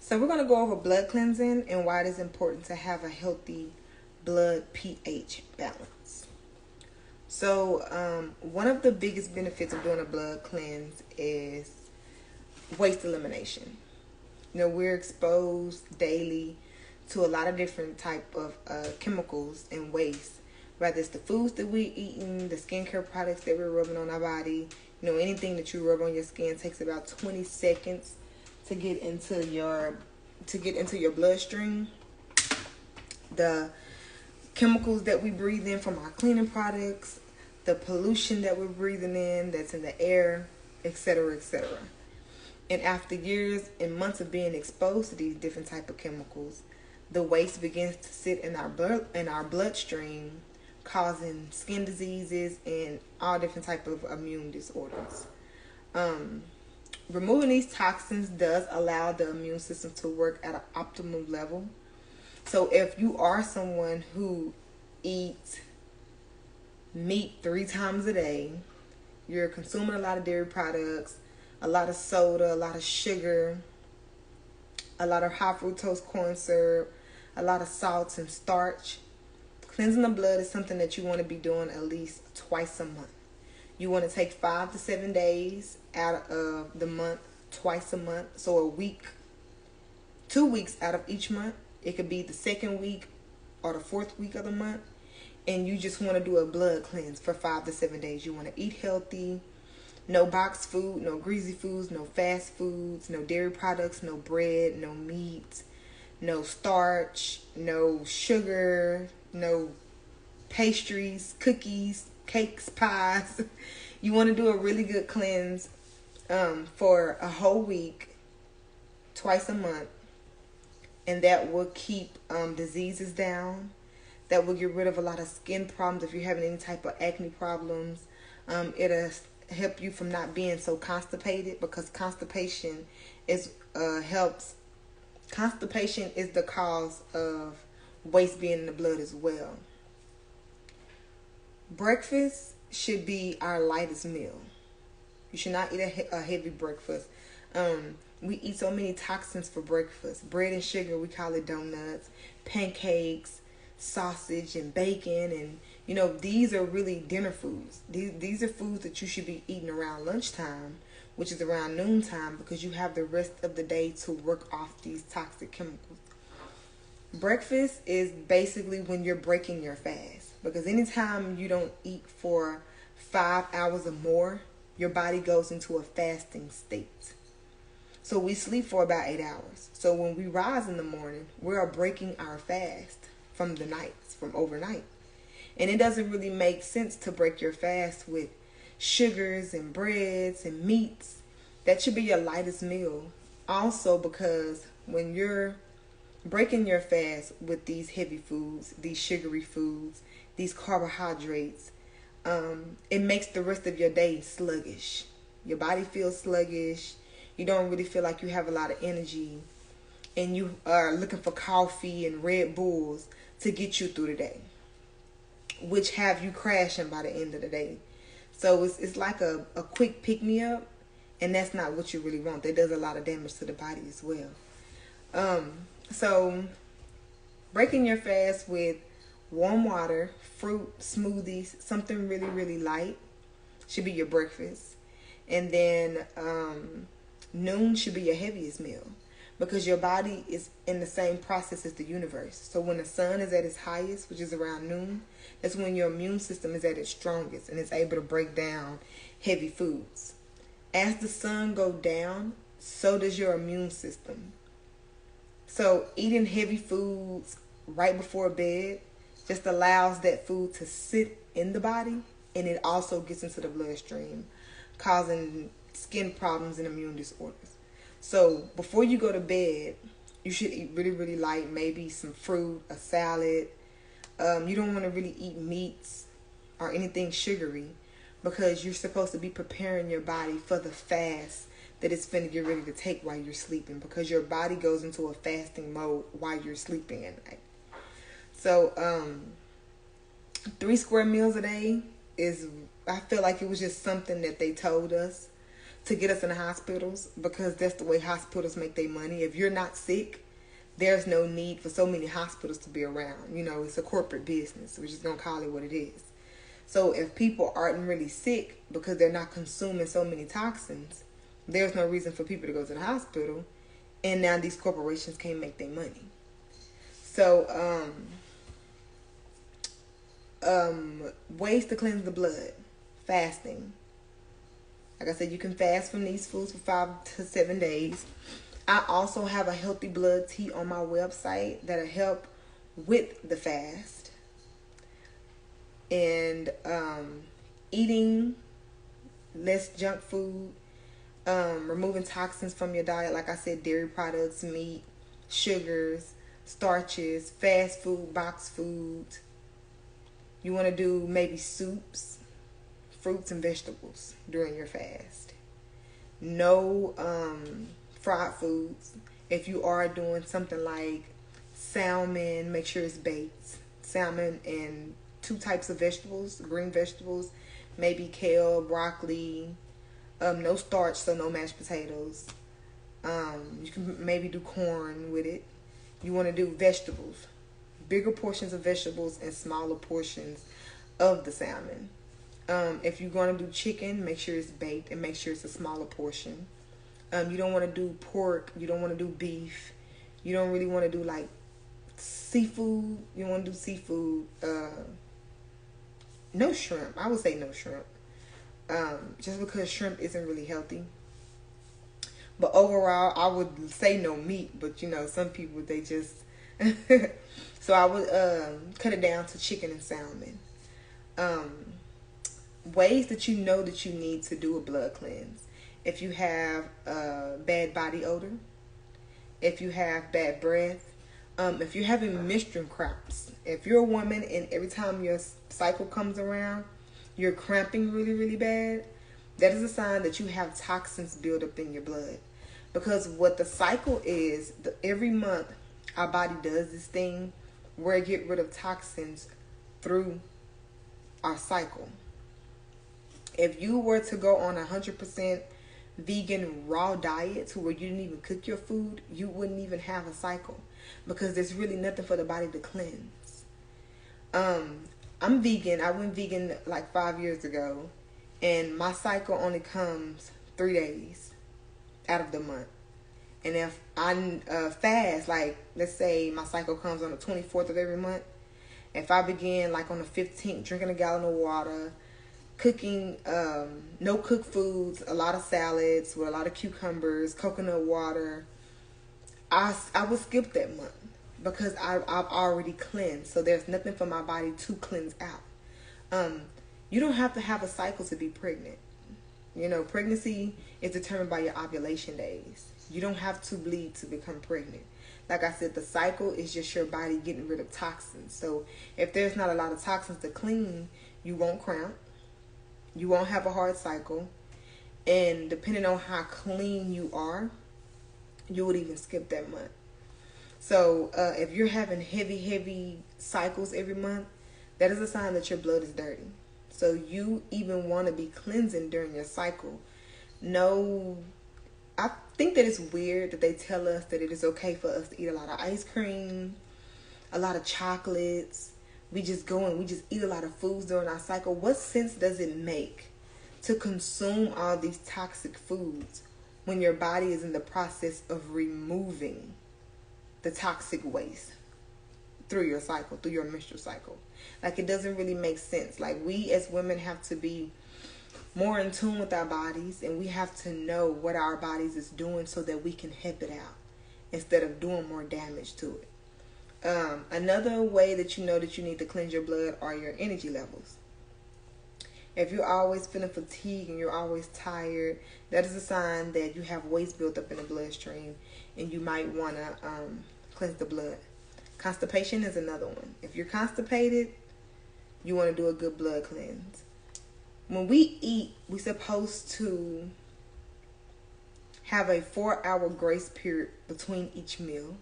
So we're going to go over blood cleansing and why it is important to have a healthy blood pH balance. So one of the biggest benefits of doing a blood cleanse is waste elimination. You know, we're exposed daily to a lot of different type of chemicals and waste. Whether it's the foods that we're eating, the skincare products that we're rubbing on our body, you know, anything that you rub on your skin takes about 20 seconds to get into your bloodstream. The chemicals that we breathe in from our cleaning products, the pollution that we're breathing in that's in the air, etc., etc. And after years and months of being exposed to these different type of chemicals, the waste begins to sit in our bloodstream, causing skin diseases and all different type of immune disorders. Removing these toxins does allow the immune system to work at an optimal level. So if you are someone who eats meat 3 times a day, you're consuming a lot of dairy products, a lot of soda, a lot of sugar, a lot of high fructose corn syrup, a lot of salts and starch, cleansing the blood is something that you want to be doing at least twice a month. You want to take 5 to 7 days out of the month, twice a month. So a week, 2 weeks out of each month. It could be the 2nd week or the 4th week of the month. And you just want to do a blood cleanse for 5 to 7 days. You want to eat healthy. No boxed food, no greasy foods, no fast foods, no dairy products, no bread, no meat, no starch, no sugar, no pastries, cookies, cakes, pies. You want to do a really good cleanse for a whole week, twice a month. And that will keep diseases down. That will get rid of a lot of skin problems if you're having any type of acne problems. It'll help you from not being so constipated, because constipation is Constipation is the cause of waste being in the blood as well. Breakfast should be our lightest meal. You should not eat a heavy breakfast. We eat so many toxins for breakfast. Bread and sugar, we call it donuts, pancakes, sausage and bacon, and you know, these are really dinner foods. These are foods that you should be eating around lunchtime, which is around noontime, because you have the rest of the day to work off these toxic chemicals. Breakfast is basically when you're breaking your fast, because anytime you don't eat for 5 hours or more, your body goes into a fasting state. So we sleep for about 8 hours. So when we rise in the morning, we are breaking our fast from the nights, from overnight. And it doesn't really make sense to break your fast with sugars and breads and meats. That should be your lightest meal. Also, because when you're breaking your fast with these heavy foods, these sugary foods, these carbohydrates, it makes the rest of your day sluggish. Your body feels sluggish. You don't really feel like you have a lot of energy. And you are looking for coffee and Red Bulls to get you through the day, which have you crashing by the end of the day. So it's like a quick pick-me-up, and that's not what you really want. That does a lot of damage to the body as well. So breaking your fast with warm water, fruit, smoothies, something really, really light should be your breakfast. And then noon should be your heaviest meal, because your body is in the same process as the universe. So when the sun is at its highest, which is around noon, that's when your immune system is at its strongest and it's able to break down heavy foods. As the sun goes down, so does your immune system. So eating heavy foods right before bed just allows that food to sit in the body, and it also gets into the bloodstream, causing skin problems and immune disorders. So before you go to bed, you should eat really, really light, maybe some fruit, a salad. You don't want to really eat meats or anything sugary, because you're supposed to be preparing your body for the fast that it's finna get ready to take while you're sleeping, because your body goes into a fasting mode while you're sleeping at night. So 3 square meals a day is, I feel like it was just something that they told us to get us in the hospitals, because that's the way hospitals make their money. If you're not sick, there's no need for so many hospitals to be around. You know, it's a corporate business. We're just going to call it what it is. So if people aren't really sick because they're not consuming so many toxins, there's no reason for people to go to the hospital. And now these corporations can't make their money. So, ways to cleanse the blood. Fasting. Like I said, you can fast from these foods for 5 to 7 days. I also have a healthy blood tea on my website that'll help with the fast. And eating less junk food, removing toxins from your diet. Like I said, dairy products, meat, sugars, starches, fast food, boxed foods. You want to do maybe soups, fruits and vegetables during your fast. No fried foods. If you are doing something like salmon, make sure it's baked. Salmon and 2 types of vegetables, green vegetables, maybe kale, broccoli. No starch, so no mashed potatoes. You can maybe do corn with it. You want to do vegetables, bigger portions of vegetables and smaller portions of the salmon. If you're going to do chicken, make sure it's baked and make sure it's a smaller portion. You don't want to do pork. You don't want to do beef. You don't really want to do like seafood. You want to do seafood. No shrimp. I would say no shrimp. Just because shrimp isn't really healthy. But overall, I would say no meat. But you know, some people, they just... So I would cut it down to chicken and salmon. Ways that you know that you need to do a blood cleanse. If you have bad body odor, if you have bad breath, if you're having menstrual cramps, if you're a woman and every time your cycle comes around, you're cramping really, really bad, that is a sign that you have toxins built up in your blood. Because what the cycle is, every month our body does this thing where it get rid of toxins through our cycle. If you were to go on 100% vegan raw diet to where you didn't even cook your food, you wouldn't even have a cycle, because there's really nothing for the body to cleanse. I'm vegan. I went vegan like 5 years ago, and my cycle only comes 3 days out of the month. And if I fast, like let's say my cycle comes on the 24th of every month, if I begin like on the 15th drinking a gallon of water, cooking no cooked foods, a lot of salads with a lot of cucumbers, coconut water, I would skip that month because I've already cleansed. So there's nothing for my body to cleanse out. You don't have to have a cycle to be pregnant. You know, pregnancy is determined by your ovulation days. You don't have to bleed to become pregnant. Like I said, the cycle is just your body getting rid of toxins. So if there's not a lot of toxins to clean, you won't cramp. You won't have a hard cycle. And depending on how clean you are, you would even skip that month. So if you're having heavy cycles every month, that is a sign that your blood is dirty. So you even want to be cleansing during your cycle. No, I think that it's weird that they tell us that it is okay for us to eat a lot of ice cream, a lot of chocolates. We just go and we just eat a lot of foods during our cycle. What sense does it make to consume all these toxic foods when your body is in the process of removing the toxic waste through your cycle, through your menstrual cycle? Like, it doesn't really make sense. Like, we as women have to be more in tune with our bodies, and we have to know what our bodies is doing so that we can help it out instead of doing more damage to it. Another way that you know that you need to cleanse your blood are your energy levels. If you're always feeling fatigued and you're always tired, that is a sign that you have waste built up in the bloodstream, and you might want to cleanse the blood. Constipation is another one. If you're constipated, you want to do a good blood cleanse. When we eat, we're supposed to have a 4-hour grace period between each meal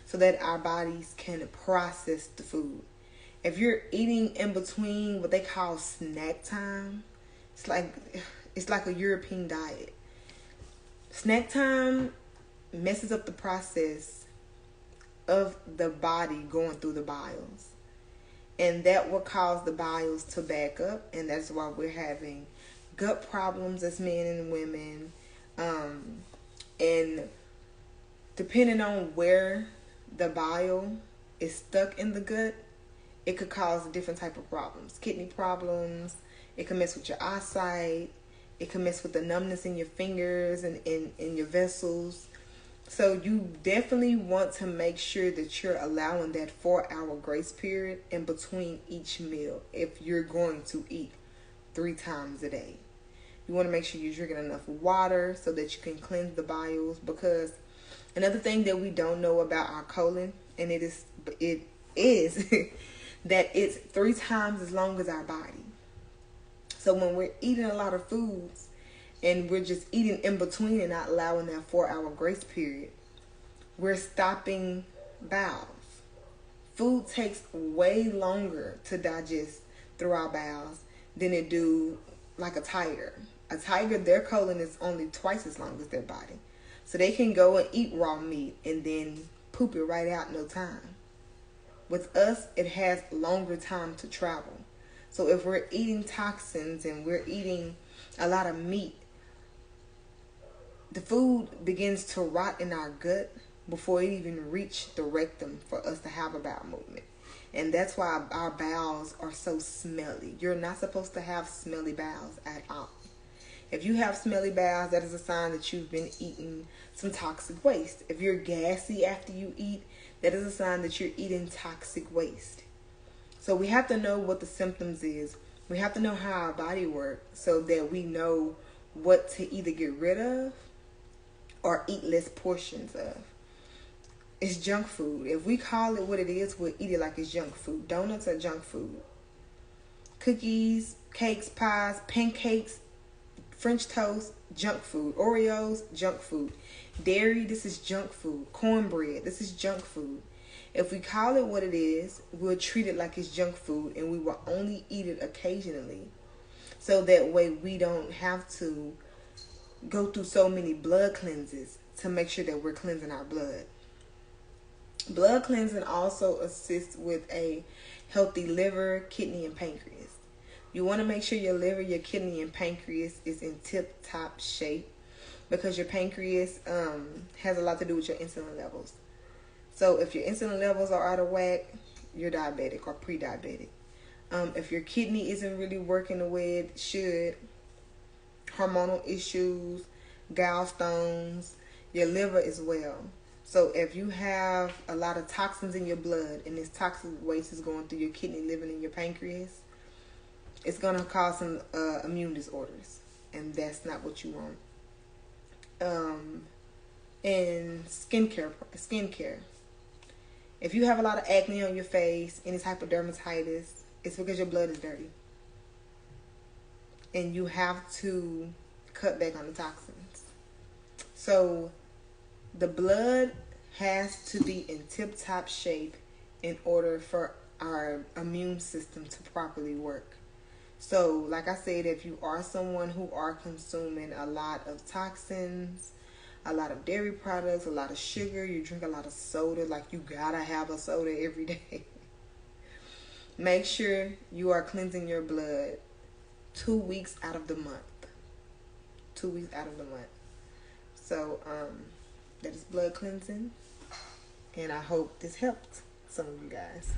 so that our bodies can process the food. If you're eating in between what they call snack time, it's like a European diet. Snack time messes up the process of the body going through the biles. And that will cause the biles to back up. And that's why we're having gut problems as men and women. And depending on where the bile is stuck in the gut, it could cause different type of problems. Kidney problems. It can mess with your eyesight. It can mess with the numbness in your fingers and in your vessels. So you definitely want to make sure that you're allowing that 4-hour grace period in between each meal if you're going to eat 3 times a day. You want to make sure you're drinking enough water so that you can cleanse the biles, because another thing that we don't know about our colon, and it is that it's 3 times as long as our body. So when we're eating a lot of foods and we're just eating in between and not allowing that 4-hour grace period, we're stopping bowels. Food takes way longer to digest through our bowels than it do like a tiger. A tiger, their colon is only twice as long as their body. So they can go and eat raw meat and then poop it right out in no time. With us, it has longer time to travel. So if we're eating toxins and we're eating a lot of meat, the food begins to rot in our gut before it even reaches the rectum for us to have a bowel movement. And that's why our bowels are so smelly. You're not supposed to have smelly bowels at all. If you have smelly bowels, that is a sign that you've been eating some toxic waste. If you're gassy after you eat, that is a sign that you're eating toxic waste. So we have to know what the symptoms is. We have to know how our body works so that we know what to either get rid of or eat less portions of. It's junk food. If we call it what it is, we'll eat it like it's junk food. Donuts are junk food. Cookies, cakes, pies, pancakes, French toast, junk food. Oreos, junk food. Dairy, this is junk food. Cornbread, this is junk food. If we call it what it is, we'll treat it like it's junk food, and we will only eat it occasionally. So that way we don't have to go through so many blood cleanses to make sure that we're cleansing our blood. Blood cleansing also assists with a healthy liver, kidney, and pancreas. You want to make sure your liver, your kidney, and pancreas is in tip-top shape, because your pancreas has a lot to do with your insulin levels. So if your insulin levels are out of whack, you're diabetic or pre-diabetic. If your kidney isn't really working the way it should, hormonal issues, gallstones, your liver as well. So if you have a lot of toxins in your blood and this toxic waste is going through your kidney, liver, and your pancreas, it's going to cause some immune disorders. And that's not what you want. And skincare. If you have a lot of acne on your face, any type of dermatitis, it's because your blood is dirty. And you have to cut back on the toxins. So the blood has to be in tip-top shape in order for our immune system to properly work. So, like I said, if you are someone who are consuming a lot of toxins, a lot of dairy products, a lot of sugar, you drink a lot of soda, like you gotta have a soda every day. Make sure you are cleansing your blood 2 weeks out of the month. 2 weeks out of the month. So, that is blood cleansing. And I hope this helped some of you guys.